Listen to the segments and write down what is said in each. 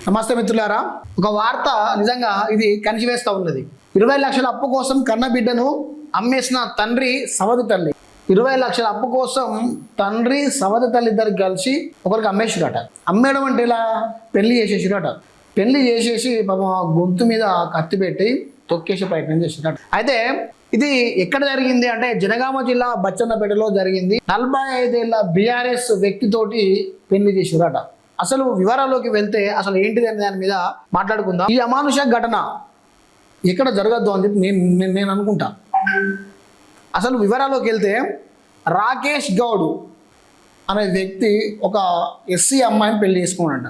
నమస్తే మిత్రులారా, ఒక వార్త నిజంగా ఇది కనిచివేస్తూ ఉన్నది. 20 లక్షల అప్పు కోసం కన్న బిడ్డను అమ్మేసిన తండ్రి సవతి తల్లి. 20 లక్షల అప్పు కోసం తండ్రి సవతి తల్లి ఇద్దరు కలిసి ఒకరికి అమ్మేసిరట. అమ్మేయడం అంటే ఇలా పెళ్లి చేసేసిరట. పెళ్లి చేసేసి పాపం గొంతు మీద కత్తి పెట్టి తొక్కేసే ప్రయత్నం చేసిరట. అయితే ఇది ఎక్కడ జరిగింది అంటే జనగామ జిల్లా బచ్చన్నపేటలో జరిగింది. 45 ఏళ్ల బీఆర్ఎస్ వ్యక్తితోటి పెళ్లి చేసిరట. అసలు వివరాల్లోకి వెళ్తే అసలు ఏంటిది అనే దాని మీద మాట్లాడుకుందాం. ఈ అమానుష ఘటన ఎక్కడ జరగద్దు అని చెప్పి నేను అనుకుంటా. అసలు వివరాల్లోకి వెళ్తే రాకేష్ గౌడ్ అనే వ్యక్తి ఒక ఎస్సీ అమ్మాయిని పెళ్లి చేసుకున్నాడంట.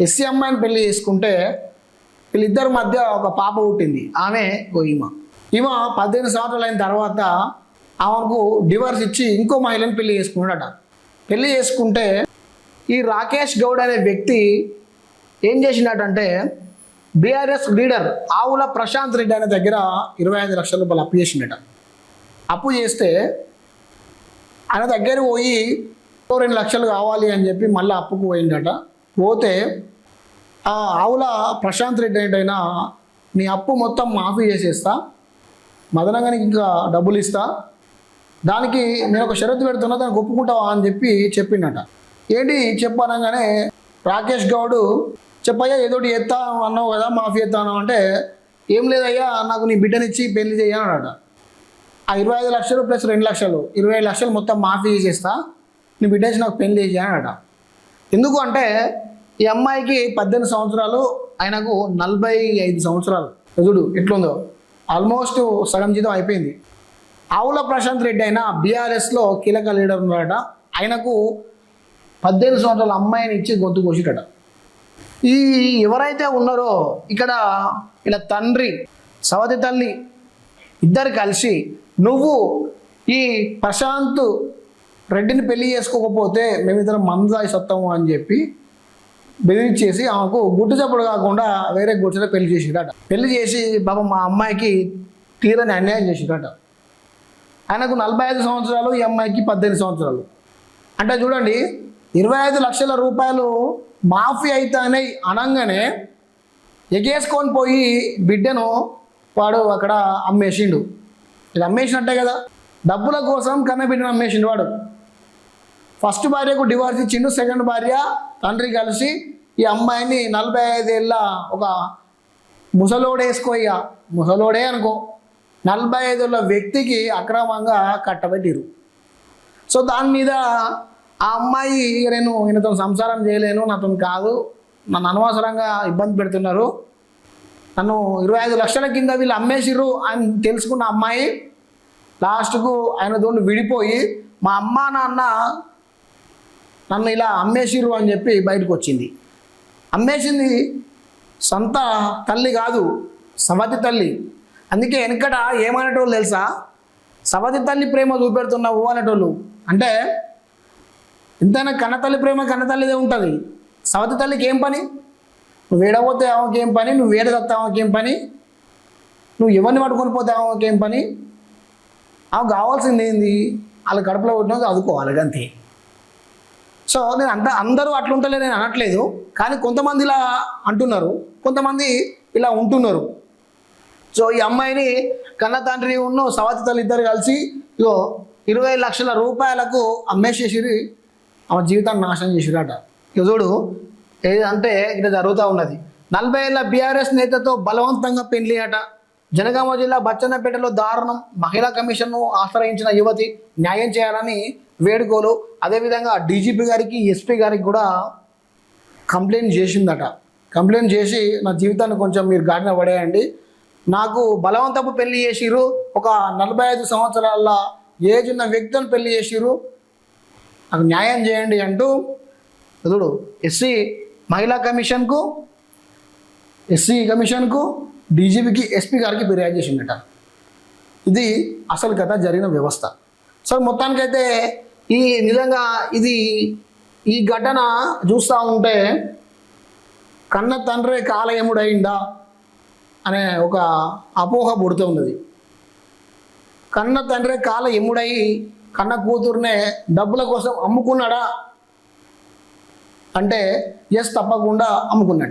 ఎస్సీ అమ్మాయిని పెళ్లి చేసుకుంటే వీళ్ళిద్దరి మధ్య ఒక పాప పుట్టింది. ఆమె ఈమె 18 సంవత్సరాలు అయిన తర్వాత ఆమెకు డివోర్స్ ఇచ్చి ఇంకో మహిళని పెళ్లి చేసుకున్నాడట. పెళ్లి చేసుకుంటే ఈ రాకేష్ గౌడ్ అనే వ్యక్తి ఏం చేసినట్టంటే బీఆర్ఎస్ లీడర్ ఆవుల ప్రశాంత్ రెడ్డి అనే దగ్గర 25 లక్షల రూపాయలు అప్పు చేసిండట. అప్పు చేస్తే ఆయన దగ్గర పోయి 2 లక్షలు కావాలి అని చెప్పి మళ్ళీ అప్పుకు పోయిందట. పోతే ఆ ఆవుల ప్రశాంత్ రెడ్డి ఏంటైనా నీ అప్పు మొత్తం మాఫీ చేసేస్తా, మదనంగా ఇంకా డబ్బులు ఇస్తా, దానికి నేను ఒక షరతు పెడుతున్నా, దానికి ఒప్పుకుంటావా అని చెప్పి చెప్పిండట. ఏంటి చెప్పనగానే రాకేష్ గౌడ్ చెప్పయ్యా ఏదోటి ఎత్తా అన్నావు కదా, మాఫీ ఎత్తాను అంటే ఏం లేదయ్యా నాకు నీ బిడ్డనిచ్చి పెళ్లి చేయనట. ఆ 25 లక్షలు ప్లస్ 2 లక్షలు 20 లక్షలు మొత్తం మాఫీ చేసేస్తా, నీ బిడ్డ ఇచ్చి నాకు పెళ్లి చేయనట. ఎందుకు అంటే ఈ అమ్మాయికి 18 సంవత్సరాలు, ఆయనకు 45 సంవత్సరాలు. చూడు ఎట్లుందో, ఆల్మోస్ట్ సగం జీతం అయిపోయింది. ఆవుల ప్రశాంత్ రెడ్డి అయినా బీఆర్ఎస్లో కీలక లీడర్ ఉన్నాడట. ఆయనకు 18 సంవత్సరాల అమ్మాయిని ఇచ్చి గొంతు కోసిటట. ఈ ఎవరైతే ఉన్నారో ఇక్కడ ఇలా తండ్రి సవతి తల్లి ఇద్దరు కలిసి నువ్వు ఈ ప్రశాంత్ రెడ్డిని పెళ్లి చేసుకోకపోతే మేమిద్దరం మందాయి సత్తాము అని చెప్పి బెదిరించేసి ఆమెకు గుట్టు చప్పుడు కాకుండా వేరే గుడిసెలో పెళ్లి చేసిరట. పెళ్లి చేసి బాబా మా అమ్మాయికి తీరని అన్యాయం చేసిరట. ఆయనకు 45 సంవత్సరాలు, ఈ అమ్మాయికి 18 సంవత్సరాలు. అంటే చూడండి, 25 లక్షల రూపాయలు మాఫీ అవుతానని అనగానే ఎగేసుకొని పోయి బిడ్డను వాడు అక్కడ అమ్మేసిండు. ఇది అమ్మేసినట్టే కదా, డబ్బుల కోసం కన్న బిడ్డను అమ్మేసిండు వాడు. ఫస్ట్ భార్యకు డివోర్స్ ఇచ్చిండు, సెకండ్ భార్య తండ్రి కలిసి ఈ అమ్మాయిని 45 ఏళ్ళ ఒక ముసలోడేసుకోయ్యా, ముసలోడే అనుకో, 45 ఏళ్ళ వ్యక్తికి అక్రమంగా కట్టబెట్టిరు. సో దాని మీద ఆ అమ్మాయి నేను ఈయనతో సంసారం చేయలేను, నాతో కాదు, నన్ను అనవసరంగా ఇబ్బంది పెడుతున్నారు, నన్ను 25 లక్షల కింద వీళ్ళు అమ్మేసిర్రు అని తెలుసుకున్న అమ్మాయి లాస్ట్కు ఆయనతో విడిపోయి మా అమ్మ నాన్న నన్ను ఇలా అమ్మేసిర్రు అని చెప్పి బయటకు వచ్చింది. అమ్మేసింది సొంత తల్లి కాదు, సవతి తల్లి. అందుకే వెనకట ఏమనేటోళ్ళు తెలుసా, సవతి తల్లి ప్రేమ చూపెడుతున్నావు అనేటోళ్ళు. అంటే ఎంతైనా కన్నతల్లి ప్రేమ కన్నతల్లిదే ఉంటుంది. సవతి తల్లికి ఏం పని? నువ్వు ఏడపోతే ఆమెకి ఏం పని, నువ్వు ఏడ తత్తే ఆమెకి ఏం పని, నువ్వు ఎవరిని పట్టుకొని పోతే ఆమెకి ఏం పని? ఆమె కావాల్సింది ఏంది? వాళ్ళ కడుపులో పుట్టినది చదువుకోవాలి అంతే. సో నేను అందరూ అట్లుంటలే నేను అనట్లేదు, కానీ కొంతమంది ఇలా అంటున్నారు, కొంతమంది ఇలా ఉంటున్నారు. సో ఈ అమ్మాయిని కన్న తండ్రి ఉన్న సవతి తల్లి ఇద్దరు కలిసి 20 లక్షల రూపాయలకు అమ్మేసేసి ఆమె జీవితాన్ని నాశనం చేసిరట. ఇక చూడు ఏదంటే ఇట్లా జరుగుతూ ఉన్నది. 40 ఏళ్ళ బీఆర్ఎస్ నేతతో బలవంతంగా పెళ్లి అట. జనగామ జిల్లా బచ్చన్నపేటలో దారుణం. మహిళా కమిషన్ను ఆశ్రయించిన యువతి న్యాయం చేయాలని వేడుకోలు. అదేవిధంగా డీజీపీ గారికి, ఎస్పీ గారికి కూడా కంప్లైంట్ చేసిందట. కంప్లైంట్ చేసి నా జీవితాన్ని కొంచెం మీరు గాడిన పడేయండి, నాకు బలవంతపు పెళ్లి చేసిరు, ఒక 45 సంవత్సరాల ఏజ్ ఉన్న వ్యక్తులను పెళ్లి చేసిరు, నాకు న్యాయం చేయండి అంటూ చూడు ఎస్సీ కమిషన్కు డీజీపీకి, ఎస్పీ గారికి ఫిర్యాదు చేసిందట. ఇది అసలు కథ జరిగిన వ్యవస్థ. సో మొత్తానికైతే నిజంగా ఈ ఘటన చూస్తూ ఉంటే కన్న తండ్రి కాలయముడైందా అనే ఒక అపోహ పుడుతూ ఉన్నది. కన్న తండ్రి కాల ఎముడై కన్న కూతురునే డబ్బుల కోసం అమ్ముకున్నాడా అంటే ఎస్, తప్పకుండా అమ్ముకున్నట్టు.